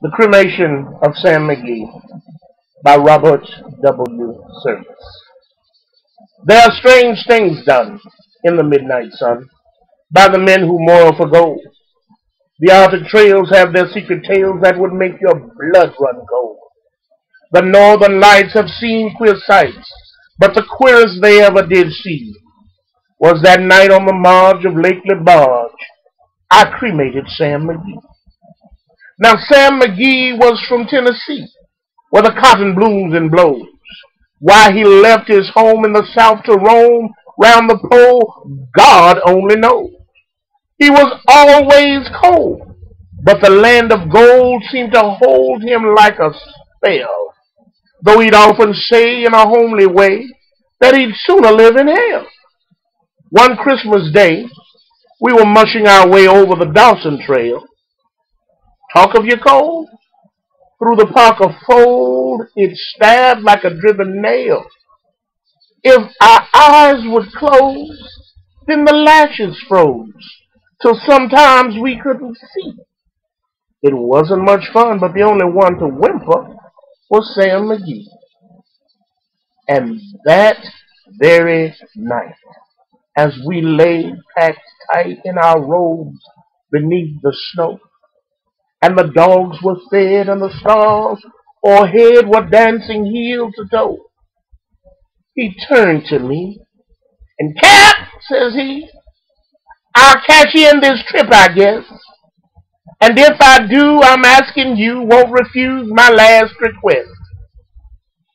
The Cremation of Sam McGee by Robert W. Service. There are strange things done in the midnight sun by the men who moil for gold. The Arctic trails have their secret tales that would make your blood run cold. The northern lights have seen queer sights, but the queerest they ever did see was that night on the marge of Lake Lebarge. I cremated Sam McGee. Now Sam McGee was from Tennessee, where the cotton blooms and blows. Why he left his home in the South to roam round the pole, God only knows. He was always cold, but the land of gold seemed to hold him like a spell, though he'd often say in a homely way that he'd sooner live in hell. One Christmas day, we were mushing our way over the Dawson Trail. Talk of your cold? Through the parka fold, it stabbed like a driven nail. If our eyes would close, then the lashes froze, till sometimes we couldn't see. It wasn't much fun, but the only one to whimper was Sam McGee. And that very night, as we lay packed tight in our robes beneath the snow, and the dogs were fed and the stars o'erhead were dancing heel to toe, he turned to me and, "Cap," says he, "I'll cash in this trip, I guess. And if I do, I'm asking you won't refuse my last request."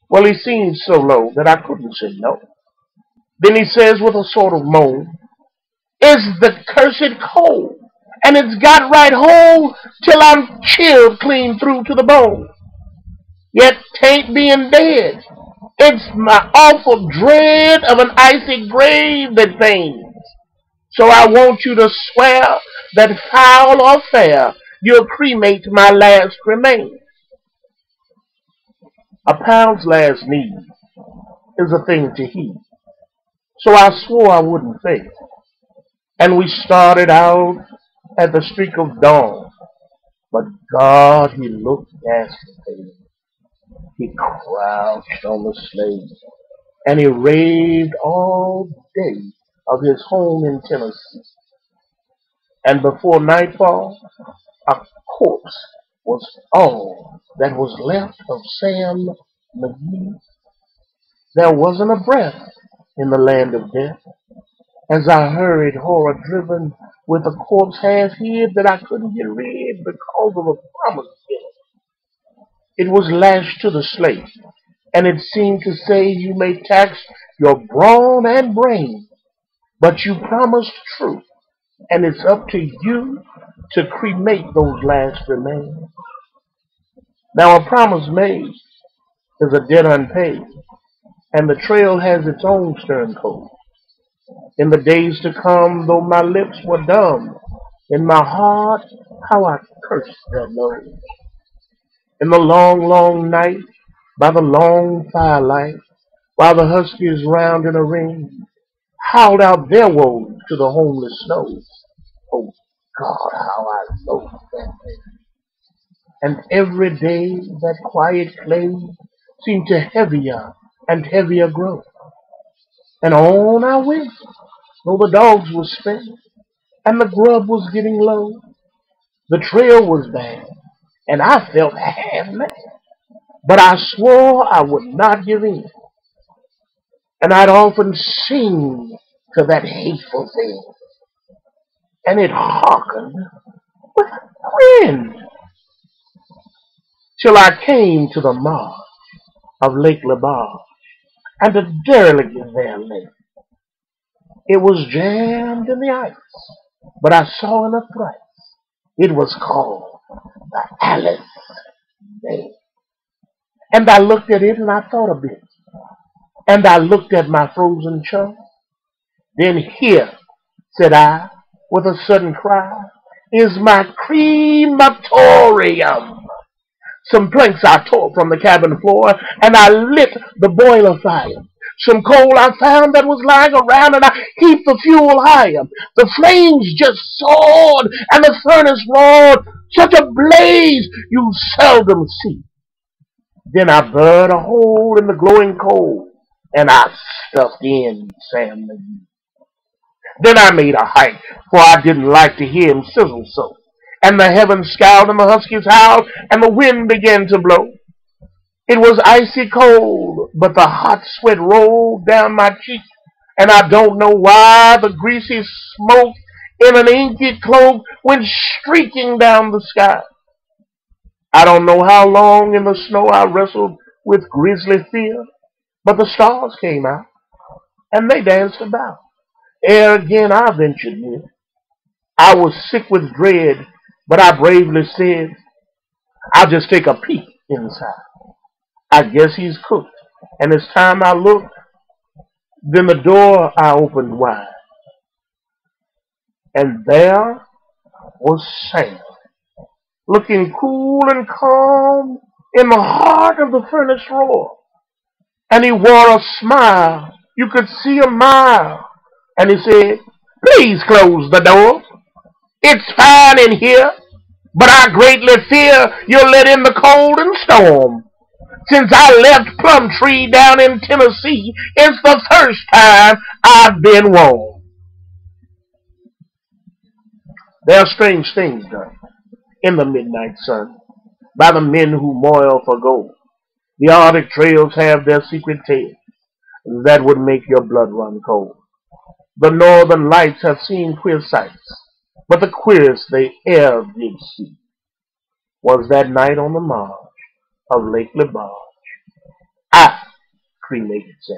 Well, he seemed so low that I couldn't say no. Then he says with a sort of moan, "It's the cursed cold, and it's got right hold till I'm chilled clean through to the bone. Yet 'tain't being dead. It's my awful dread of an icy grave that pains. So I want you to swear that foul or fair, you'll cremate my last remains." A pound's last need is a thing to heed, so I swore I wouldn't fail. And we started out at the streak of dawn, but God, he looked ghastly pale. He crouched on the sleigh, and he raved all day of his home in Tennessee. And before nightfall, a corpse was all that was left of Sam McGee. There wasn't a breath in the land of death, as I hurried, horror-driven, with a corpse half-hid that I couldn't get rid because of a promise given. It was lashed to the slate, and it seemed to say, "You may tax your brawn and brain, but you promised truth, and it's up to you to cremate those last remains." Now a promise made is a debt unpaid, and the trail has its own stern code. In the days to come, though my lips were dumb, in my heart how I cursed their nose. In the long, long night, by the long firelight, while the huskies round in a ring howled out their woes to the homeless snows. Oh God, how I loathed that day. And every day that quiet clay seemed to heavier and heavier grow. And on I went, though the dogs were spent, and the grub was getting low. The trail was bad, and I felt half mad, but I swore I would not give in. And I'd often sing to that hateful thing, and it hearkened with a grin, till I came to the marge of Lake Lebarge, and a derelict there lay. It was jammed in the ice, but I saw in a thrice it was called the Alice Bay. And I looked at it and I thought a bit, and I looked at my frozen chum. Then here, said I, with a sudden cry, is my crematorium. Some planks I tore from the cabin floor, and I lit the boiler fire. Some coal I found that was lying around, and I heaped the fuel higher. The flames just soared, and the furnace roared. Such a blaze you seldom see. Then I burnt a hole in the glowing coal, and I stuffed in Sam McGee. Then I made a hike, for I didn't like to hear him sizzle so. And the heavens scowled, and the huskies howled, and the wind began to blow. It was icy cold, but the hot sweat rolled down my cheek, and I don't know why the greasy smoke in an inky cloak went streaking down the sky. I don't know how long in the snow I wrestled with grisly fear, but the stars came out, and they danced about. Ere again I ventured near. I was sick with dread, but I bravely said, I'll just take a peek inside. I guess he's cooked, and it's time I looked. Then the door I opened wide, and there was Sam, looking cool and calm in the heart of the furnace roar. And he wore a smile, you could see a mile. And he said, please close the door. It's fine in here, but I greatly fear you'll let in the cold and storm. Since I left Plumtree down in Tennessee, it's the first time I've been warm. There are strange things done in the midnight sun by the men who moil for gold. The Arctic trails have their secret tales that would make your blood run cold. The northern lights have seen queer sights, but the queerest they e'er did see was that night on the marge of Lake Lebarge. I cremated Sam.